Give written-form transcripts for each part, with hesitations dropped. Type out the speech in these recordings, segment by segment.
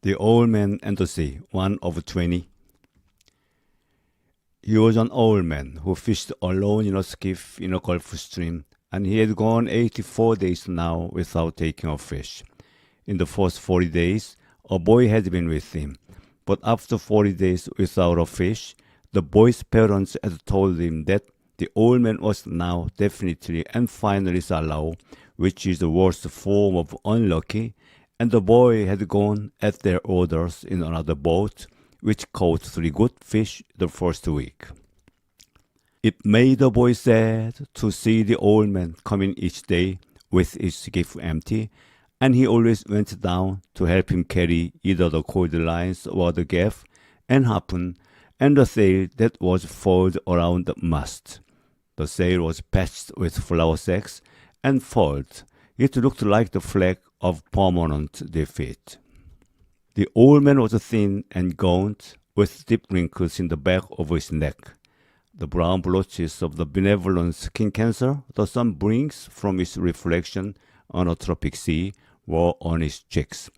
The Old Man and the Sea, one of 20. He was an old man who fished alone in a skiff in a Gulf stream, and he had gone 84 days now without taking a fish. In the first 40 days, a boy had been with him, but after 40 days without a fish, the boy's parents had told him that the old man was now definitely and finally sallow, which is the worst form of unlucky, and the boy had gone at their orders in another boat, which caught 3 good fish the first week. It made the boy sad to see the old man coming each day with his skiff empty, and he always went down to help him carry either the cord lines or the gaff and harpoon and the sail that was furled around the mast. The sail was patched with flour sacks and furled. It looked like the flag of permanent defeat. The old man was thin and gaunt, with deep wrinkles in the back of his neck. The brown blotches of the benevolent skin cancer the sun brings from its reflection on a tropic sea were on his cheeks.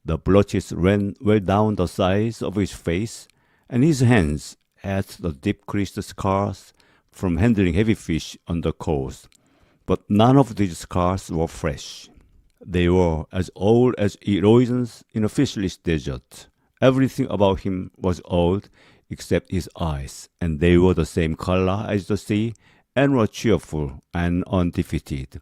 The blotches ran well down the sides of his face, and his hands had the deep creased scars from handling heavy fish on the coast. But none of these scars were fresh. They were as old as erosions in a fishless desert. Everything about him was old except his eyes, and they were the same color as the sea and were cheerful and undefeated.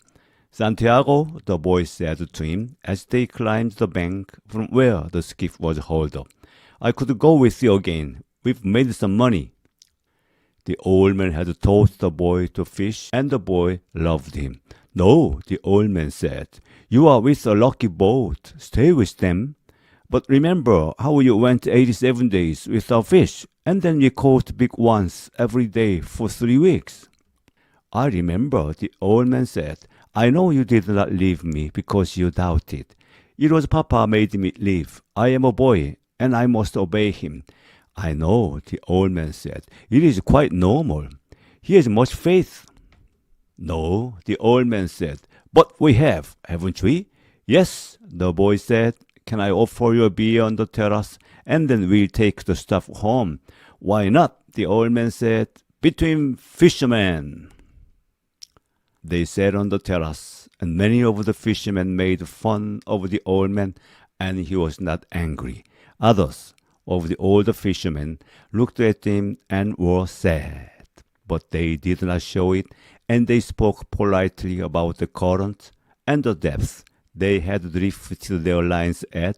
Santiago, the boy said to him as they climbed the bank from where the skiff was hauled up, I could go with you again. We've made some money. The old man had taught the boy to fish, and the boy loved him. No, the old man said, you are with a lucky boat. Stay with them. But remember how you went 87 days without fish, and then we caught big ones every day for 3 weeks. I remember, the old man said. I know you did not leave me because you doubted. It was Papa made me leave. I am a boy, and I must obey him. I know, the old man said. It is quite normal. He has much faith. No, the old man said. But we have, haven't we? Yes, the boy said. Can I offer you a beer on the terrace, and then we'll take the stuff home? Why not? The old man said. Between fishermen. They sat on the terrace, and many of the fishermen made fun of the old man, and he was not angry. Others of the older fishermen looked at him and were sad, but they did not show it, and they spoke politely about the current and the depth they had drifted their lines at,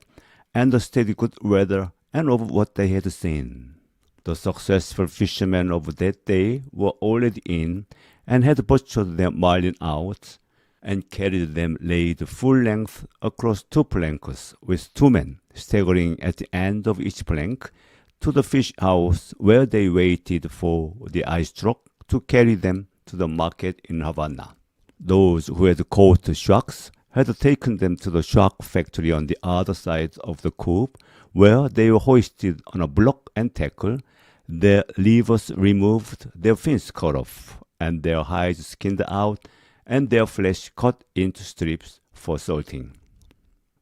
and the steady good weather, and of what they had seen. The successful fishermen of that day were already in, and had butchered their marlin out, and carried them laid full length across 2 planks, with 2 men staggering at the end of each plank, to the fish house where they waited for the ice truck to carry them to the market in Havana. Those who had caught sharks had taken them to the shark factory on the other side of the coop, where they were hoisted on a block and tackle, their livers removed, their fins cut off, and their hides skinned out, and their flesh cut into strips for salting.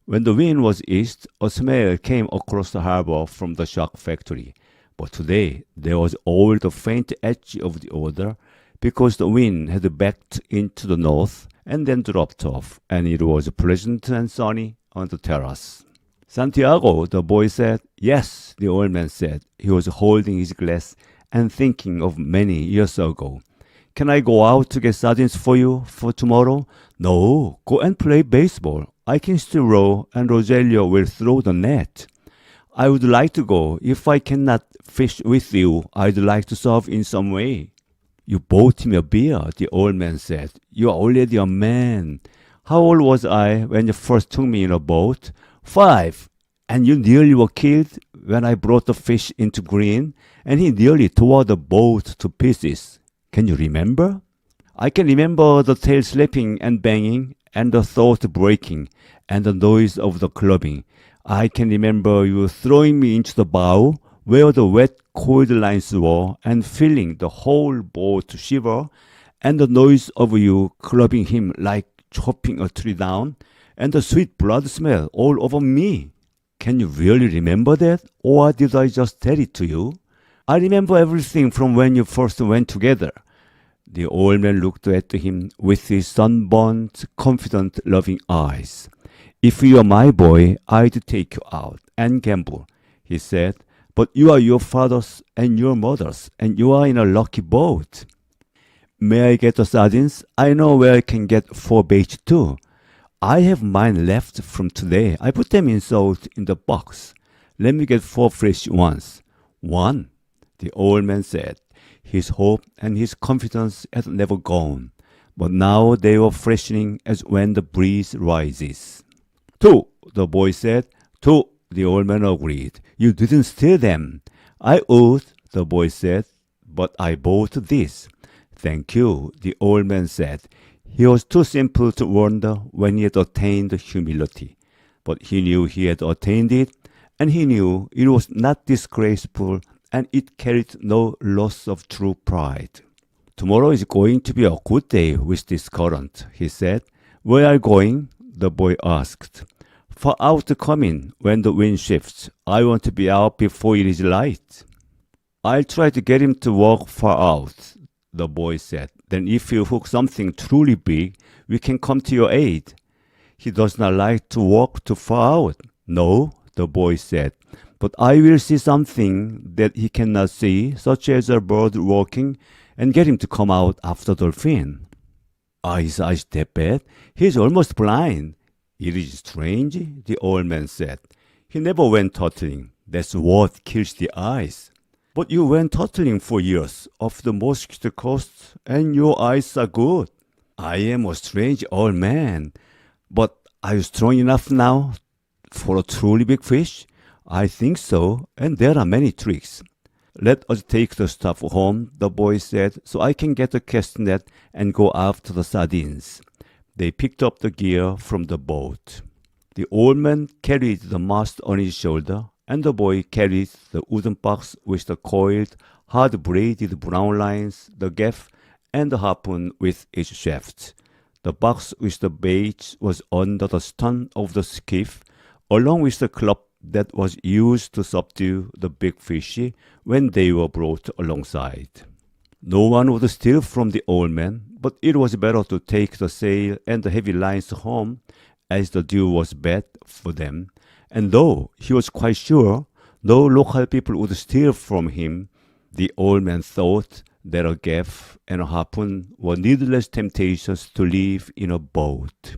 When the wind was east, a smell came across the harbor from the shark factory, but today there was all the faint edge of the odor, because the wind had backed into the north and then dropped off, and it was pleasant and sunny on the terrace. Santiago, the boy said. Yes, the old man said. He was holding his glass and thinking of many years ago. Can I go out to get sardines for you for tomorrow? No, go and play baseball. I can still row, and Rogelio will throw the net. I would like to go. If I cannot fish with you, I'd like to serve in some way. You bought him a beer, the old man said. You are already a man. How old was I when you first took me in a boat? 5. And you nearly were killed when I brought the fish into green, and he nearly tore the boat to pieces. Can you remember? I can remember the tail slapping and banging, and the throat breaking, and the noise of the clubbing. I can remember you throwing me into the bow, where the wet cord lines were, and feeling the whole boat shiver, and the noise of you clubbing him like chopping a tree down, and the sweet blood smell all over me. Can you really remember that? Or did I just tell it to you? I remember everything from when you first went together. The old man looked at him with his sunburnt, confident, loving eyes. If you are my boy, I'd take you out and gamble, he said. But you are your father's and your mother's, and you are in a lucky boat. May I get the sardines? I know where I can get 4 bait too. I have mine left from today. I put them in salt in the box. Let me get 4 fresh ones. 1, the old man said. His hope and his confidence had never gone, but now they were freshening as when the breeze rises. 2, the boy said. 2, the old man agreed. You didn't steal them. I would, the boy said, but I bought this. Thank you, the old man said. He was too simple to wonder when he had attained humility, but he knew he had attained it, and he knew it was not disgraceful, and it carried no loss of true pride. Tomorrow is going to be a good day with this current, he said. Where are you going? The boy asked. Far out to come in when the wind shifts. I want to be out before it is light. I'll try to get him to walk far out, the boy said. Then if you hook something truly big, we can come to your aid. He does not like to walk too far out. No, the boy said, but I will see something that he cannot see, such as a bird walking, and get him to come out after dolphin. His eyes that bad? He is almost blind. It is strange, the old man said. He never went turtling. That's what kills the eyes. But you went turtling for years off the Mosquito Coast, and your eyes are good. I am a strange old man. But are you strong enough now for a truly big fish? I think so, and there are many tricks. Let us take the stuff home, the boy said, so I can get the cast net and go after the sardines. They picked up the gear from the boat. The old man carried the mast on his shoulder, and the boy carried the wooden box with the coiled, hard-braided brown lines, the gaff, and the harpoon with its shaft. The box with the bait was under the stern of the skiff, along with the club that was used to subdue the big fish when they were brought alongside. No one would steal from the old man, but it was better to take the sail and the heavy lines home, as the dew was bad for them, and though he was quite sure no local people would steal from him, the old man thought that a gaff and a harpoon were needless temptations to leave in a boat.